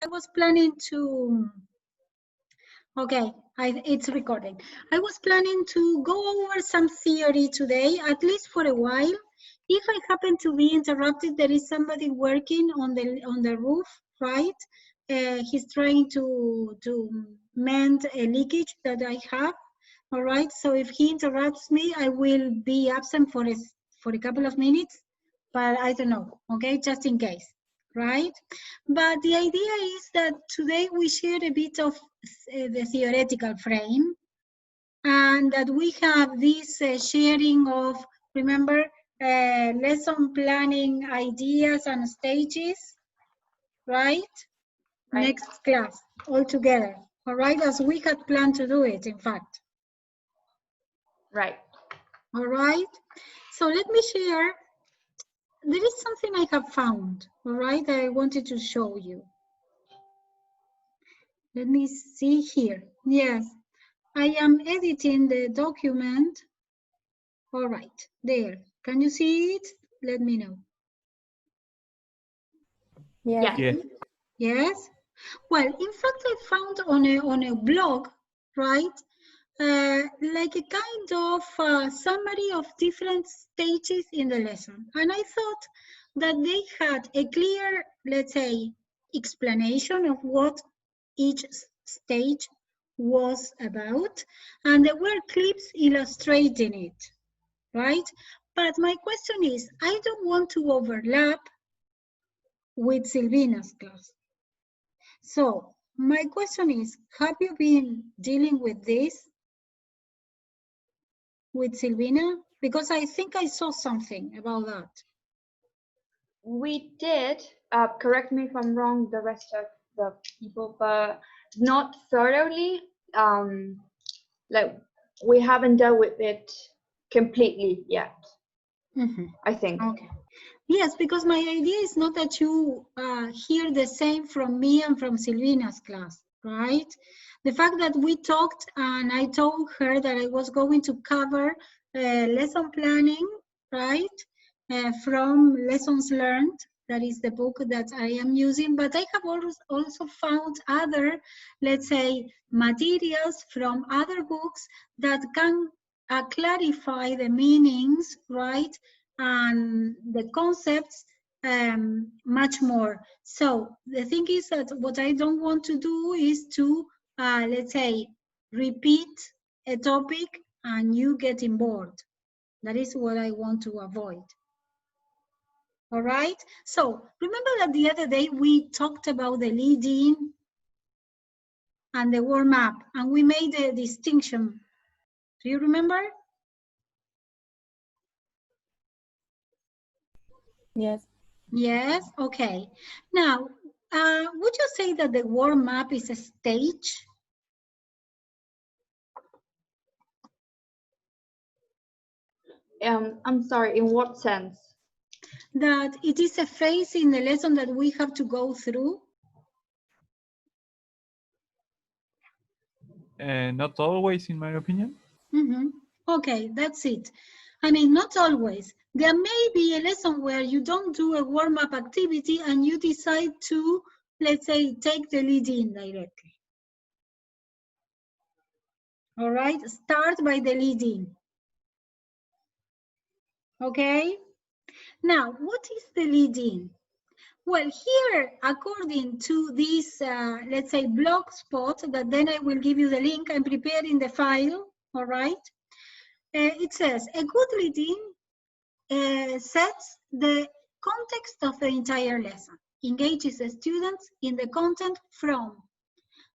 I was planning to, okay, it's recording. I was planning to go over some theory today, at least for a while. If I happen to be interrupted, there is somebody working on the roof, right? He's trying to mend a leakage that I have. All right. So if he interrupts me, I will be absent for a couple of minutes, but I don't know. Okay, just in case, right? But the idea is that today we share a bit of the theoretical frame, and that we have this sharing of, remember, lesson planning ideas and stages, right? Next class, all together, all right, as we had planned to do it, in fact. Right. All right, so let me share. There is something I have found, all right, that I wanted to show you. Let me see here. Yes, I am editing the document. All right, there. Can you see it? Let me know. Yeah. Yeah. Yes? Well, in fact, I found on a blog, right, like a kind of summary of different stages in the lesson. And I thought that they had a clear, let's say, explanation of what each stage was about. And there were clips illustrating it, right? But my question is, I don't want to overlap with Silvina's class. So my question is, have you been dealing with this with Silvina? Because I think I saw something about that. We did, correct me if I'm wrong, the rest of the people, but not thoroughly. Like we haven't dealt with it completely yet, I think. Okay. Yes, because my idea is not that you hear the same from me and from Silvina's class, right? The fact that we talked and I told her that I was going to cover lesson planning, right? From Lessons Learned, that is the book that I am using, but I have also found other, let's say, materials from other books that can clarify the meanings, right? And the concepts much more. So the thing is that what I don't want to do is to, let's say, repeat a topic and you getting bored. That is what I want to avoid. All right. So remember that the other day we talked about the lead-in and the warm-up, and we made a distinction. Do you remember? Yes. Yes, okay. Now, would you say that the warm-up is a stage? I'm sorry, in what sense? That it is a phase in the lesson that we have to go through? Not always, in my opinion. Okay, that's it. I mean, not always. There may be a lesson where you don't do a warm-up activity and you decide to, let's say, take the lead in directly. All right, start by the lead in. Okay? Now, what is the lead in? Well, here, according to this, let's say, blog spot, that then I will give you the link, I'm preparing the file, all right? It says, a good lead-in sets the context of the entire lesson, engages the students in the content from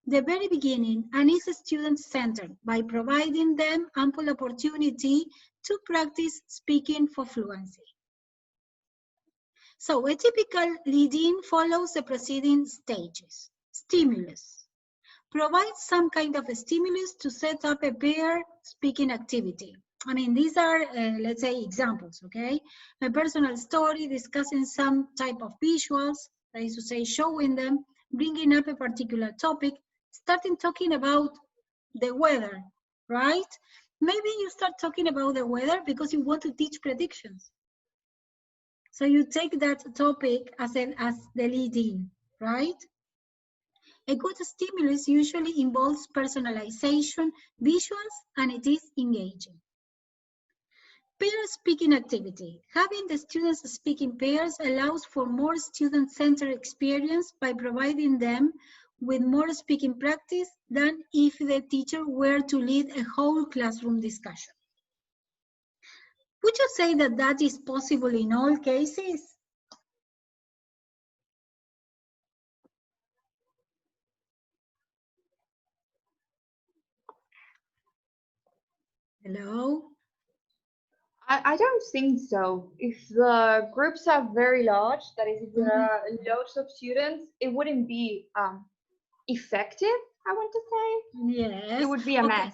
the very beginning, and is student-centered by providing them ample opportunity to practice speaking for fluency. So a typical lead-in follows the preceding stages. Stimulus. Provide some kind of a stimulus to set up a pair speaking activity. I mean, these are, let's say, examples, okay? A personal story, discussing some type of visuals, that is to say, showing them, bringing up a particular topic, starting talking about the weather, right? Maybe you start talking about the weather because you want to teach predictions. So you take that topic as the lead-in, right? A good stimulus usually involves personalization, visuals, and it is engaging. Peer speaking activity. Having the students speak in pairs allows for more student-centered experience by providing them with more speaking practice than if the teacher were to lead a whole classroom discussion. Would you say that that is possible in all cases? Hello? I don't think so. If the groups are very large, that is, if there are loads of students, it wouldn't be effective, I want to say. Yes. It would be a mess.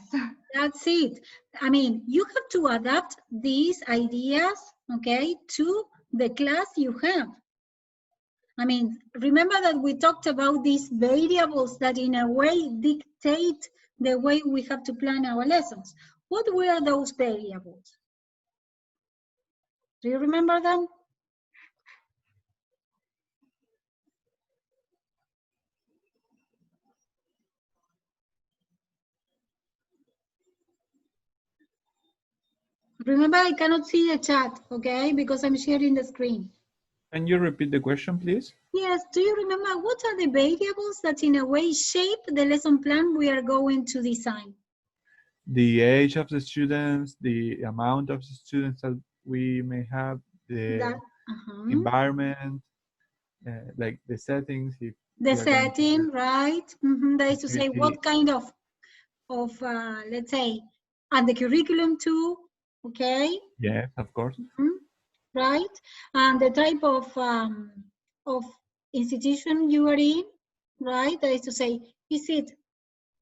That's it. I mean, you have to adapt these ideas, okay, to the class you have. I mean, remember that we talked about these variables that in a way dictate the way we have to plan our lessons. What were those variables? Do you remember them? Remember, I cannot see the chat, okay, because I'm sharing the screen. Can you repeat the question, please? Yes, do you remember what are the variables that in a way shape the lesson plan we are going to design? The age of the students, the amount of the students that we may have, the environment, like the settings. If the setting, right? That is to say, what kind of let's say, and the curriculum too, okay? Yes, of course. Right, and the type of institution you are in, right? That is to say, is it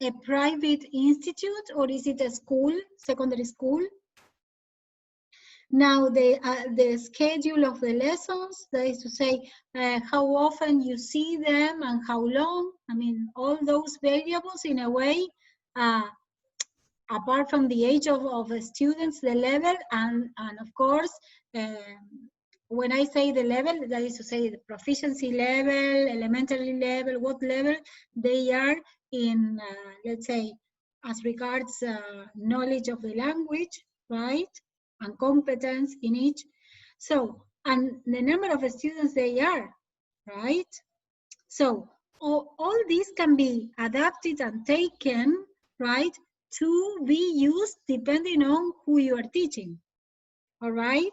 a private institute or is it a school, secondary school? Now the schedule of the lessons, that is to say, how often you see them and how long. I mean, all those variables in a way, apart from the age of the students, the level, and of course, when I say the level, that is to say the proficiency level, elementary level, what level they are in, let's say, as regards knowledge of the language, right? And competence in each. So, and the number of students they are, right? So, all these can be adapted and taken, right, to be used depending on who you are teaching, all right?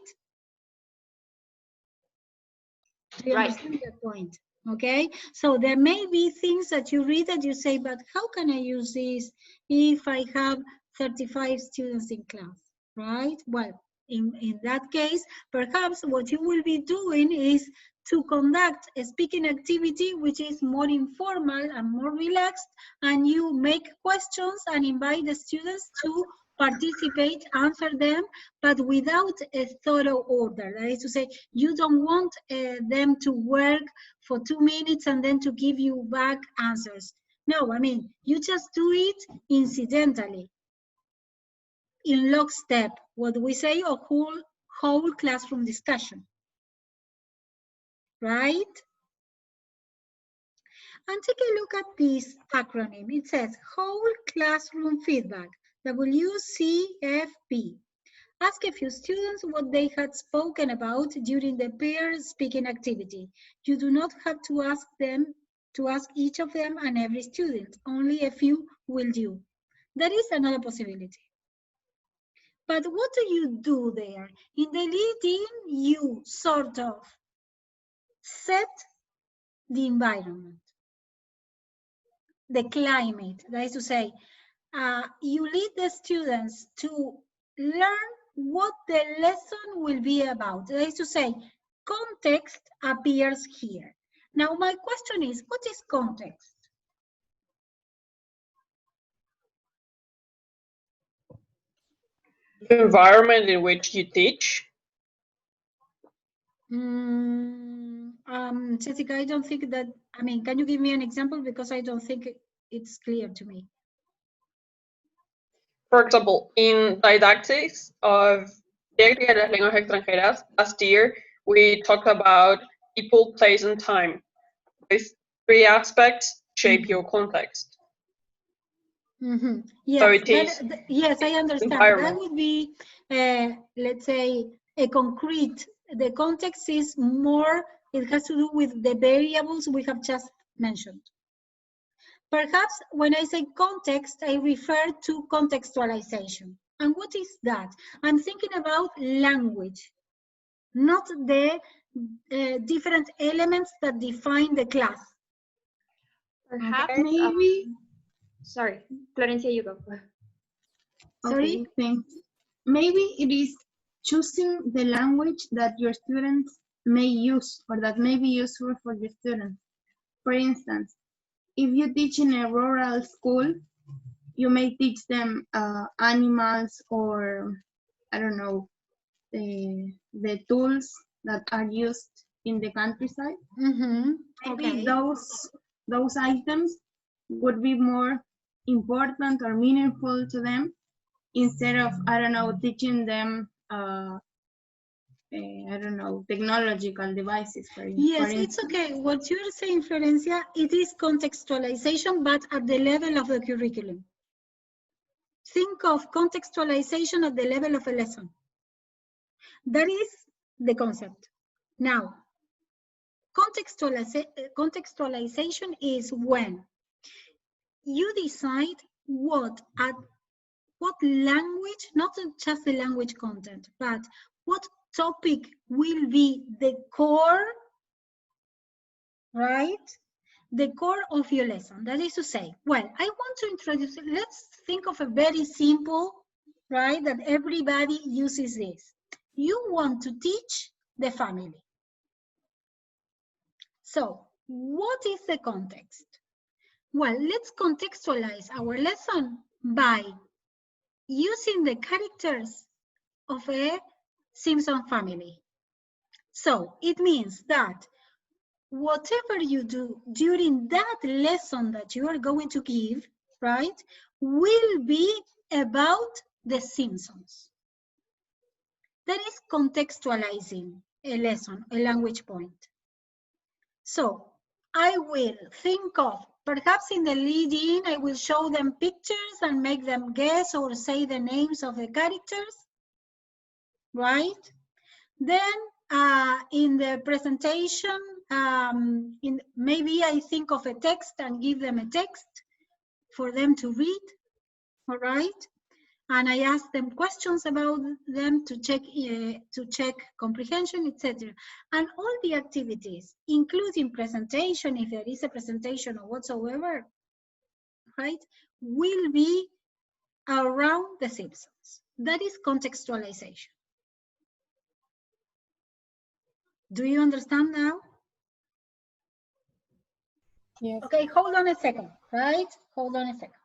Do you understand that point? Okay, so there may be things that you read that you say, but how can I use this if I have 35 students in class, right? Well, in that case, perhaps what you will be doing is to conduct a speaking activity which is more informal and more relaxed, and you make questions and invite the students to participate, answer them, but without a thorough order. That is to say, you don't want them to work for 2 minutes and then to give you back answers. No, I mean, you just do it incidentally, in lockstep, what we say, a whole classroom discussion, right? And take a look at this acronym. It says whole classroom feedback, WCFP. Ask a few students what they had spoken about during the peer speaking activity. You do not have to ask each of them and every student. Only a few will do. That is another possibility. But what do you do there? In the lead-in, you sort of set the environment, the climate. That is to say, you lead the students to learn what the lesson will be about. That is to say, context appears here. Now, my question is, what is context? The environment in which you teach. Jessica, I don't think that, I mean, can you give me an example? Because I don't think it's clear to me. For example, in didactics of Directory de las Lenguas Extranjeras, last year, we talked about people, place, and time. These 3 aspects shape your context. Yes, So it is yes, I understand. That would be, let's say, a concrete. The context is more, it has to do with the variables we have just mentioned. Perhaps when I say context, I refer to contextualization. And what is that? I'm thinking about language, not the different elements that define the class. Perhaps maybe. Sorry, Florencia, you go. Sorry? Okay, thanks. Maybe it is choosing the language that your students may use or that may be useful for your students. For instance, if you teach in a rural school, you may teach them animals or, I don't know, the tools that are used in the countryside. Maybe those items would be more important or meaningful to them instead of, I don't know, teaching them I don't know, technological devices. Yes, it's okay. What you're saying, Florencia, it is contextualization, but at the level of the curriculum. Think of contextualization at the level of a lesson. That is the concept. Now, contextualization is when you decide what language, not just the language content, but what topic will be the core, right? The core of your lesson. That is to say, well, I want to introduce, let's think of a very simple, right, that everybody uses this. You want to teach the family. So, what is the context? Well, let's contextualize our lesson by using the characters of a Simpson family. So, it means that whatever you do during that lesson that you are going to give, right, will be about the Simpsons. That is contextualizing a lesson, a language point. So I will think of, perhaps in the lead-in, I will show them pictures and make them guess or say the names of the characters, right? Then in the presentation, maybe I think of a text and give them a text for them to read, all right? And I ask them questions about them to check comprehension, etc. And all the activities, including presentation, if there is a presentation or whatsoever, right, will be around the Simpsons. That is contextualization. Do you understand now? Yes. Okay, hold on a second, right? Hold on a second.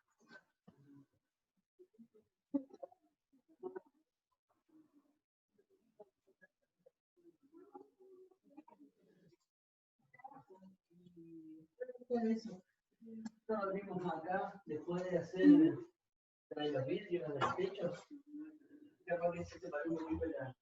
Lo abrimos acá, después de hacer los vidrios en el techo, capaz que se separó un poquito la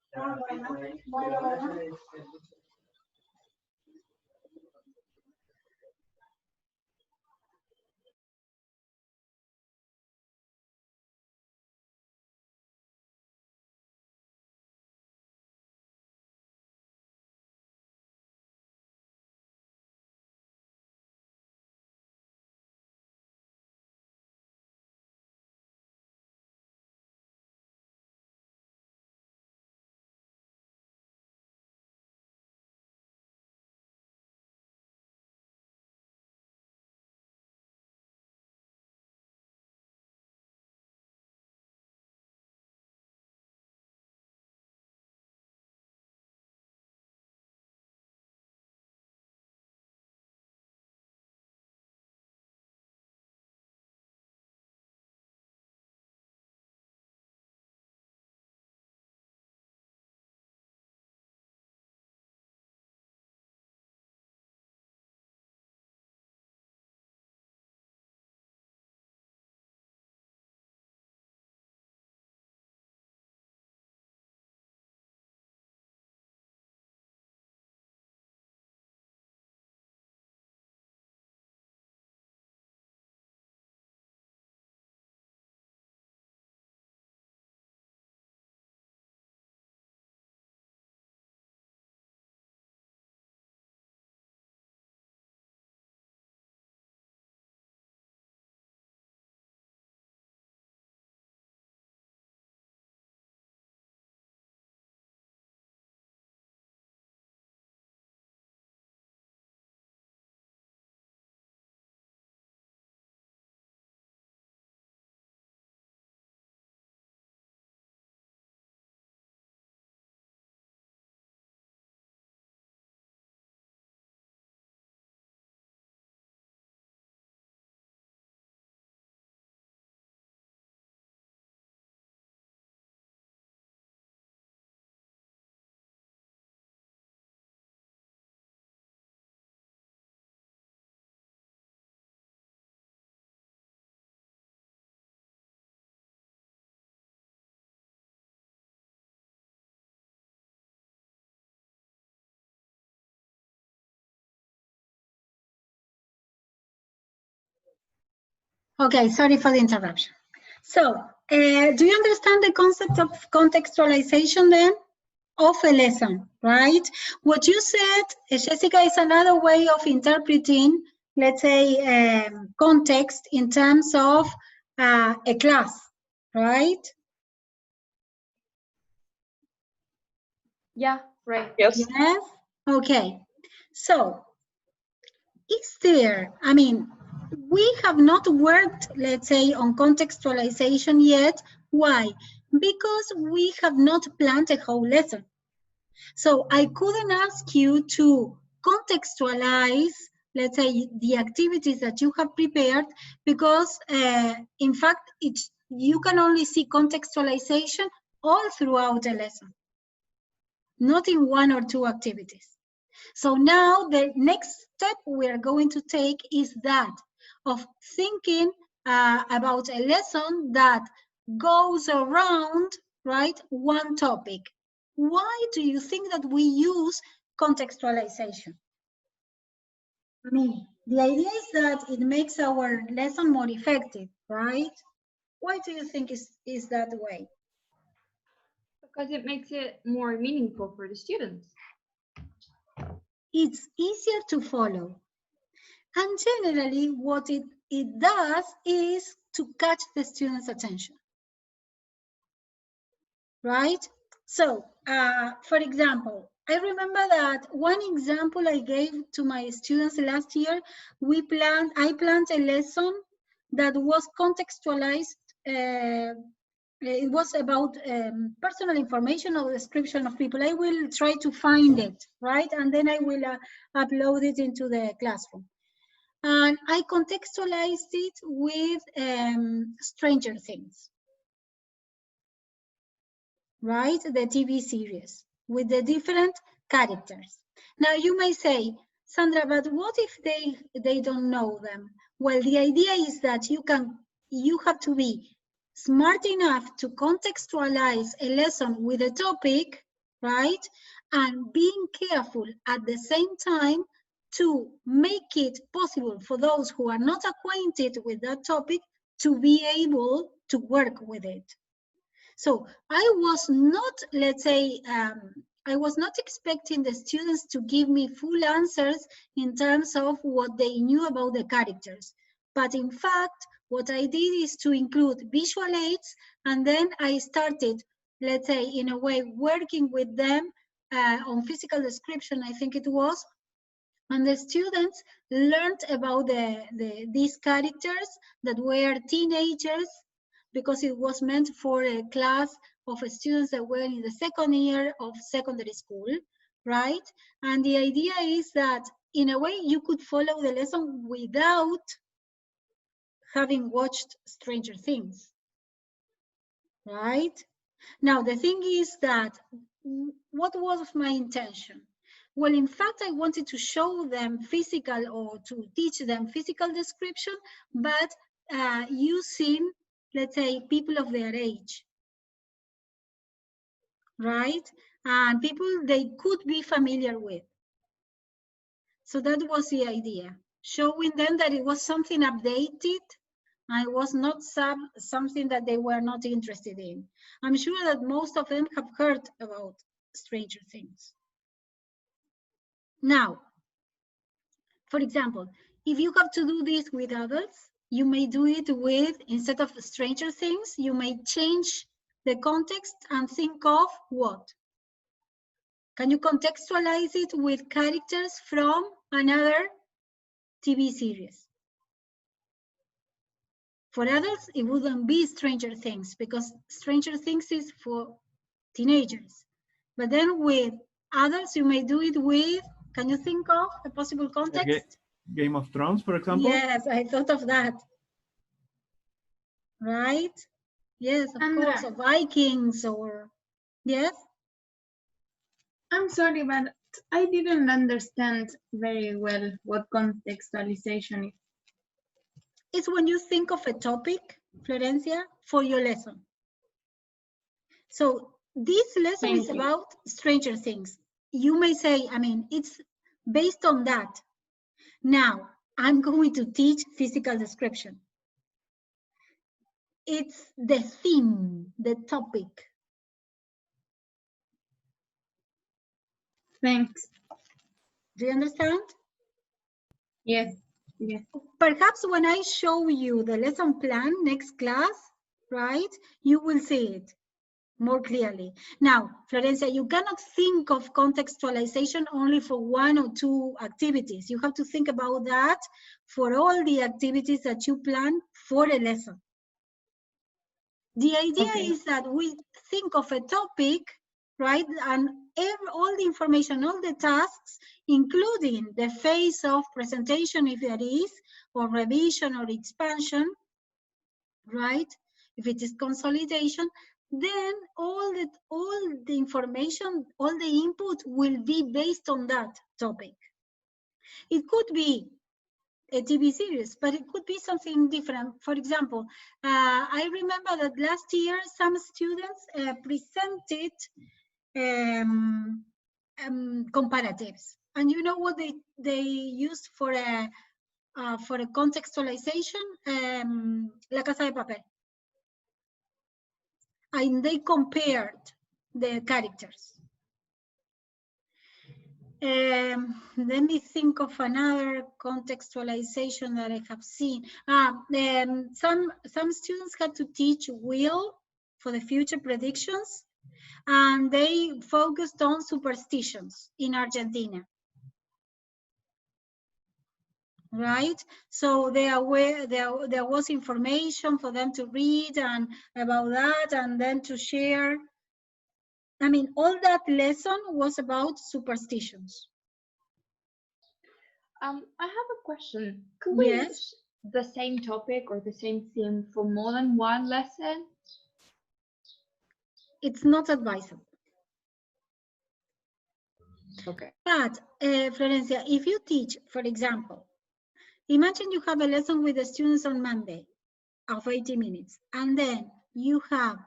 Okay, sorry for the interruption. So, do you understand the concept of contextualization then? Of a lesson, right? What you said, Jessica, is another way of interpreting, let's say, context in terms of a class, right? Yeah, right. Yes. Yes? Okay. So, is there, I mean, we have not worked, let's say, on contextualization yet. Why? Because we have not planned a whole lesson. So I couldn't ask you to contextualize, let's say, the activities that you have prepared, because in fact, you can only see contextualization all throughout a lesson, not in one or two activities. So now the next step we are going to take is that of thinking about a lesson that goes around, right, one topic. Why do you think that we use contextualization? I mean, the idea is that it makes our lesson more effective, right? Why do you think is that way? Because it makes it more meaningful for the students. It's easier to follow. And generally, what it does is to catch the student's attention, right? So, for example, I remember that one example I gave to my students last year, I planned a lesson that was contextualized. It was about personal information or description of people. I will try to find it, right? And then I will upload it into the classroom. And I contextualized it with Stranger Things, right? The TV series with the different characters. Now you may say, Sandra, but what if they don't know them? Well, the idea is that you have to be smart enough to contextualize a lesson with a topic, right? And being careful at the same time to make it possible for those who are not acquainted with that topic to be able to work with it. So I was not, let's say, I was not expecting the students to give me full answers in terms of what they knew about the characters. But in fact, what I did is to include visual aids, and then I started, let's say, in a way, working with them on physical description, I think it was, and the students learned about these characters that were teenagers, because it was meant for a class of students that were in the second year of secondary school, right? And the idea is that in a way you could follow the lesson without having watched Stranger Things, right? Now, the thing is that, what was my intention? Well, in fact, I wanted to show them physical, or to teach them physical description, but using, let's say, people of their age, right? And people they could be familiar with. So that was the idea, showing them that it was something updated, and it was not something that they were not interested in. I'm sure that most of them have heard about Stranger Things. Now, for example, if you have to do this with adults, you may do it with, instead of Stranger Things, you may change the context and think of what? Can you contextualize it with characters from another TV series? For adults, it wouldn't be Stranger Things, because Stranger Things is for teenagers. But then with adults, you may do it with, can you think of a possible context? Game of Thrones, for example? Yes, I thought of that. Right? Yes, of course, of Vikings, or, yes? I'm sorry, but I didn't understand very well what contextualization is. It's when you think of a topic, Florencia, for your lesson. So this lesson is about Stranger Things. You may say, I mean, it's based on that. Now, I'm going to teach physical description. It's the theme, the topic. Thanks. Do you understand? Yes. Yes. Perhaps when I show you the lesson plan next class, right, you will see it more clearly. Now, Florencia, you cannot think of contextualization only for 1 or 2 activities. You have to think about that for all the activities that you plan for a lesson. The idea is that we think of a topic, right, and all the information, all the tasks, including the phase of presentation, if there is, or revision or expansion, right? If it is consolidation, then all the information, all the input will be based on that topic. It could be a TV series, but it could be something different. For example, I remember that last year some students presented comparatives, and you know what they used for a contextualization? La Casa de Papel, and they compared the characters. Let me think of another contextualization that I have seen. Some students had to teach will for the future predictions, and they focused on superstitions in Argentina. Right? So there was information for them to read and about that, and then to share. I mean, all that lesson was about superstitions. I have a question. Could we use the same topic or the same theme for more than one lesson? It's not advisable. Okay. But, Florencia, if you teach, for example, imagine you have a lesson with the students on Monday of 80 minutes, and then you have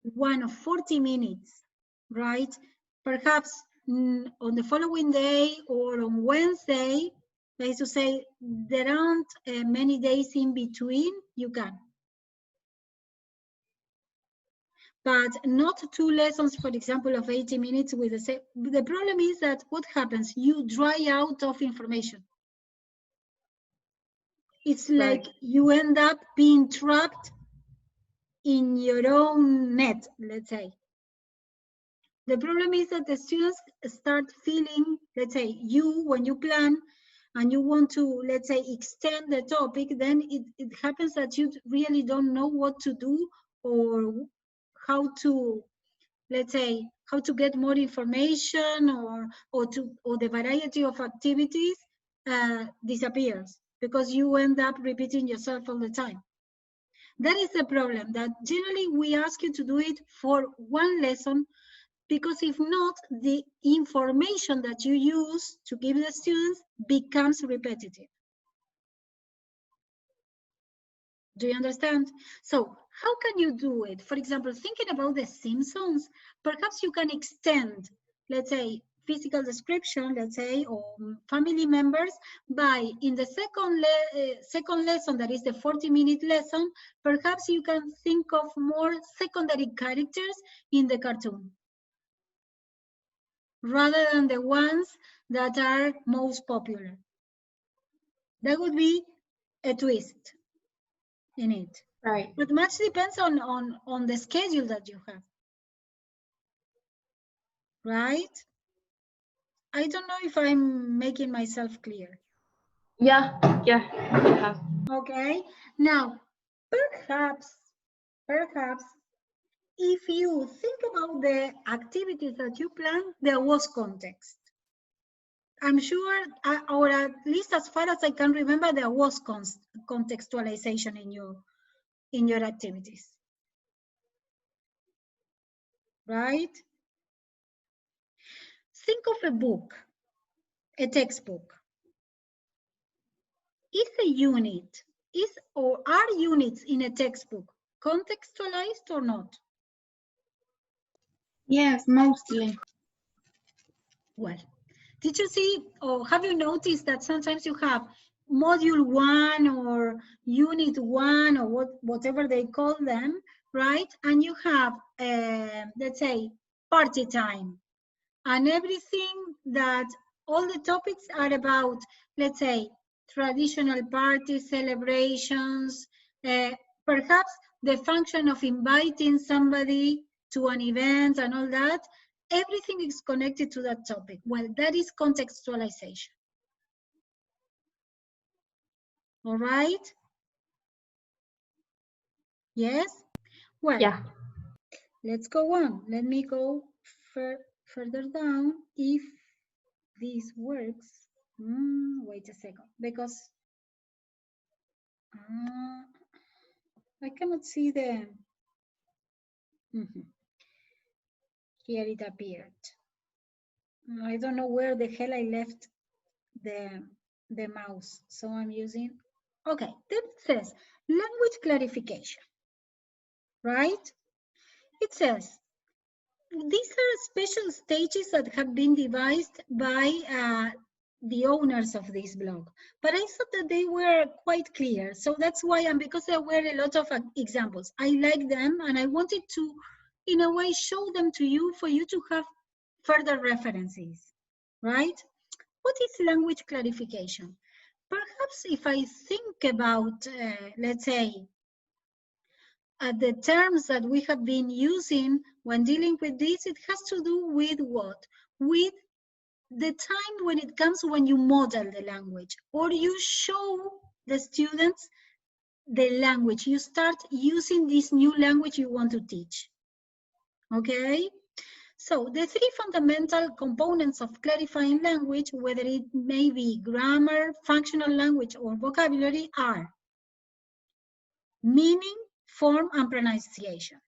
one of 40 minutes, right? Perhaps on the following day or on Wednesday, that is to say, there aren't many days in between, you can. But not 2 lessons, for example, of 80 minutes with the same. The problem is that what happens? You dry out of information. It's like you end up being trapped in your own net, let's say. The problem is that the students start feeling, let's say, when you plan and you want to, let's say, extend the topic, then it happens that you really don't know what to do or how to, let's say, how to get more information, or the variety of activities disappears because you end up repeating yourself all the time. That is the problem, that generally we ask you to do it for 1 lesson, because if not, the information that you use to give the students becomes repetitive. Do you understand? So how can you do it? For example, thinking about The Simpsons, perhaps you can extend, let's say, physical description, let's say, or family members, by in the second lesson, that is the 40-minute lesson, perhaps you can think of more secondary characters in the cartoon, rather than the ones that are most popular. That would be a twist in it. Right. But much depends on the schedule that you have. Right? I don't know if I'm making myself clear. Yeah, you have. Okay. Now, perhaps, if you think about the activities that you plan, there was context. I'm sure, or at least as far as I can remember, there was contextualization in your activities. Right? Think of a book, a textbook. Is a unit, or are units in a textbook contextualized or not? Yes, mostly. Well, did you see, or have you noticed that sometimes you have module 1, or unit 1 or whatever they call them, right? And you have, let's say, party time. And everything that, all the topics are about, let's say, traditional parties, celebrations, perhaps the function of inviting somebody to an event and all that. Everything is connected to that topic. Well, that is contextualization. All right? Yes? Well, Yeah. let's go on. Let me go further down if this works. Wait a second, because I cannot see the, here it appeared. I don't know where the hell I left the mouse, so I'm using, okay, that says language clarification, right? It says, these are special stages that have been devised by the owners of this blog, but I thought that they were quite clear. So that's why, and because there were a lot of examples, I like them and I wanted to, in a way, show them to you for you to have further references, right? What is language clarification? Perhaps if I think about, let's say, the terms that we have been using when dealing with this, it has to do with what? With the time when it comes when you model the language or you show the students the language. You start using this new language you want to teach. Okay? So the three fundamental components of clarifying language, whether it may be grammar, functional language, or vocabulary, are meaning, form, and pronunciation.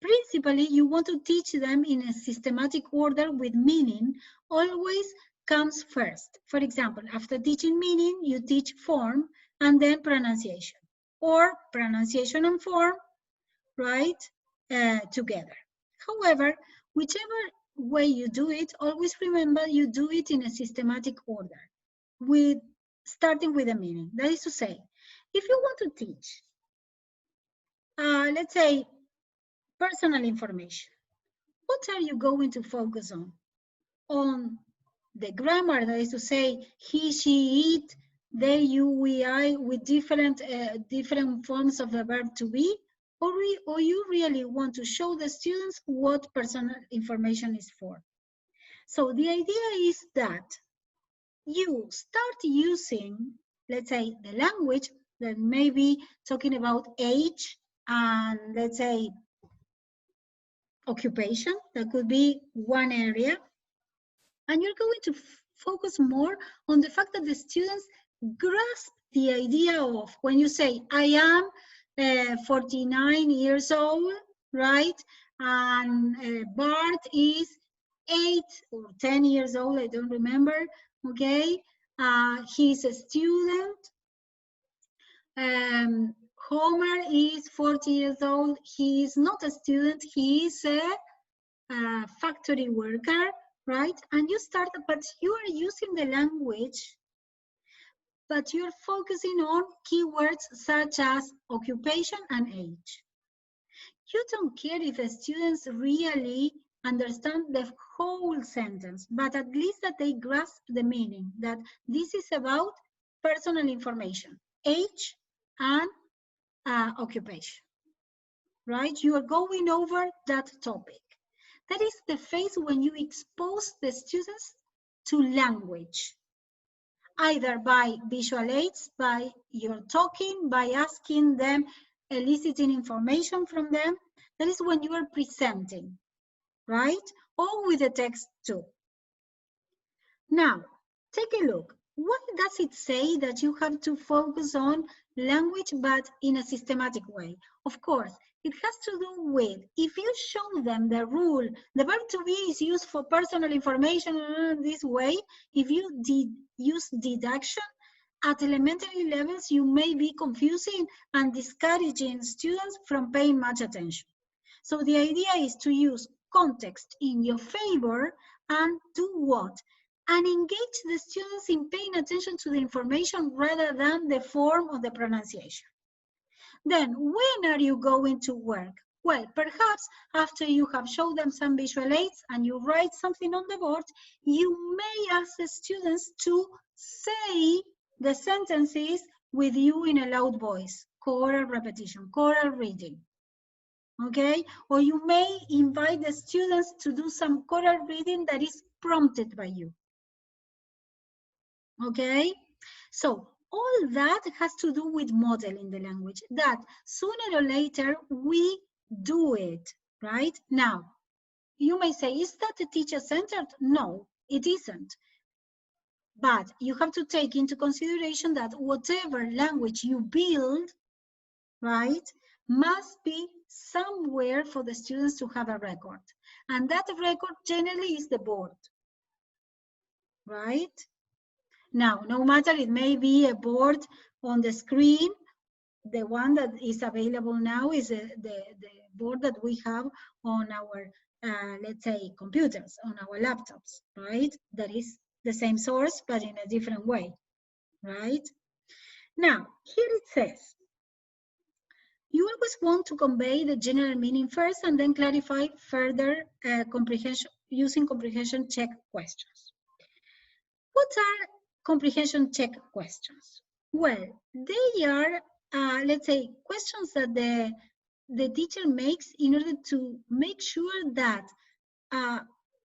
Principally, you want to teach them in a systematic order with meaning always comes first. For example, after teaching meaning, you teach form and then pronunciation, or pronunciation and form, right, together. However, whichever way you do it, always remember you do it in a systematic order, with starting with a meaning. That is to say, if you want to teach, let's say, personal information, what are you going to focus on? On the grammar, that is to say, he, she, it, they, you, we, I, with different forms of the verb to be, or you really want to show the students what personal information is for. So the idea is that you start using, let's say, the language that may be talking about age and, let's say, occupation. That could be one area. And you're going to focus more on the fact that the students grasp the idea of, when you say, I am 49 years old, right? And Bart is 8 or 10 years old, I don't remember, okay? He's a student. Homer is 40 years old. He is not a student, he is a factory worker, right? And you start, but you are using the language, but you're focusing on keywords such as occupation and age. You don't care if the students really understand the whole sentence, but at least that they grasp the meaning, that this is about personal information, age and occupation, right? You are going over that topic. That is the phase when you expose the students to language, either by visual aids, by your talking, by asking them, eliciting information from them. That is when you are presenting, right? Or with the text too. Now, take a look. What does it say that you have to focus on language, but in a systematic way? Of course, it has to do with, if you show them the rule, the verb to be is used for personal information this way. If you use deduction at elementary levels, you may be confusing and discouraging students from paying much attention. So the idea is to use context in your favor and do what? and engage the students in paying attention to the information rather than the form of the pronunciation. Then, when are you going to work? Well, perhaps after you have shown them some visual aids and you write something on the board, you may ask the students to say the sentences with you in a loud voice, choral repetition, choral reading. Okay? Or you may invite the students to do some choral reading that is prompted by you. Okay? So, all that has to do with modeling the language, that sooner or later we do it, right? Now, you may say, is that a teacher-centered? No, it isn't. But you have to take into consideration that whatever language you build, right, must be somewhere for the students to have a record. And that record generally is the board, right? Now, no matter, it may be a board on the screen. The one that is available now is the board that we have on our, let's say, computers, on our laptops, right? That is the same source, but in a different way, right? Now, here it says, you always want to convey the general meaning first and then clarify further comprehension using comprehension check questions. What are comprehension check questions? Well, they are, let's say, questions that the teacher makes in order to make sure that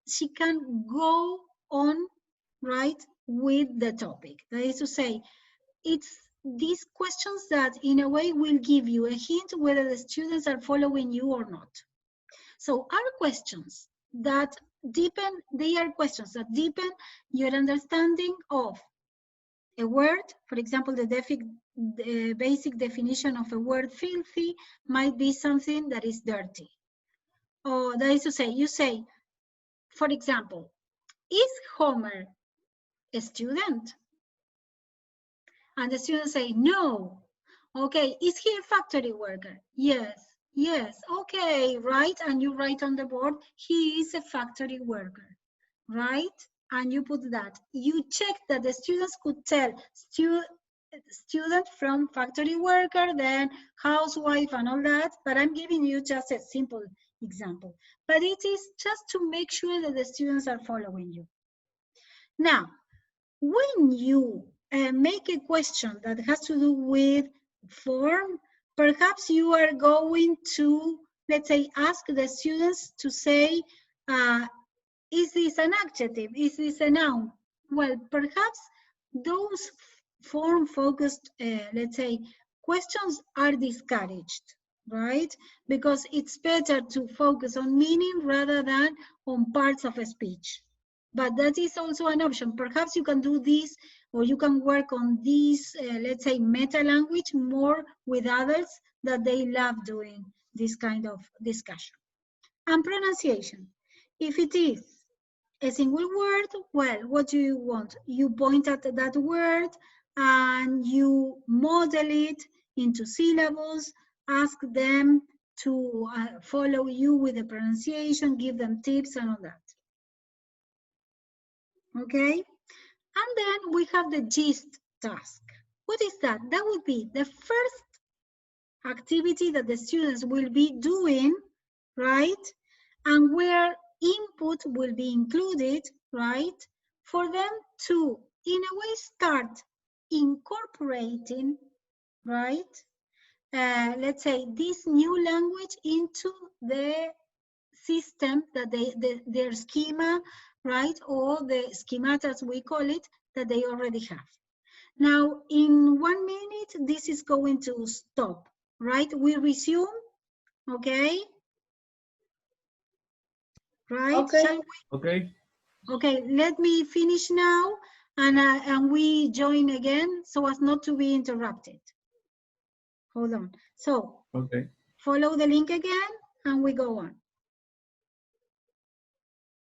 she can go on, right, with the topic. That is to say, it's these questions that in a way will give you a hint whether the students are following you or not. So our questions that deepen, they are questions that deepen your understanding of a word. For example, the basic definition of a word filthy might be something that is dirty. Or that is to say, you say, for example, is Homer a student? And the students say, no. Okay, is he a factory worker? Yes, yes, okay, right? And you write on the board, he is a factory worker, right? And you put that. You check that the students could tell student from factory worker, then housewife and all that, but I'm giving you just a simple example. But it is just to make sure that the students are following you. Now, when you make a question that has to do with form, perhaps you are going to, let's say, ask the students to say, is this an adjective? Is this a noun? Well, perhaps those form-focused, let's say, questions are discouraged, right? Because it's better to focus on meaning rather than on parts of a speech. But that is also an option. Perhaps you can do this, or you can work on this, let's say, meta language more with adults that they love doing this kind of discussion. And pronunciation. If it is a single word, well, what do you want? You point at that word and you model it into syllables, ask them to follow you with the pronunciation, give them tips and all that. Okay, and then we have the gist task. What is that? That would be the first activity that the students will be doing, right? And where input will be included, right? For them to, in a way, start incorporating, right? Let's say this new language into the system that their schema, right? Or the schemata, as we call it, that they already have. Now, in 1 minute, this is going to stop, right? We resume, okay? Right? Okay. Okay. Okay, let me finish now, and we join again so as not to be interrupted. Hold on. So, Okay. follow the link again, and we go on.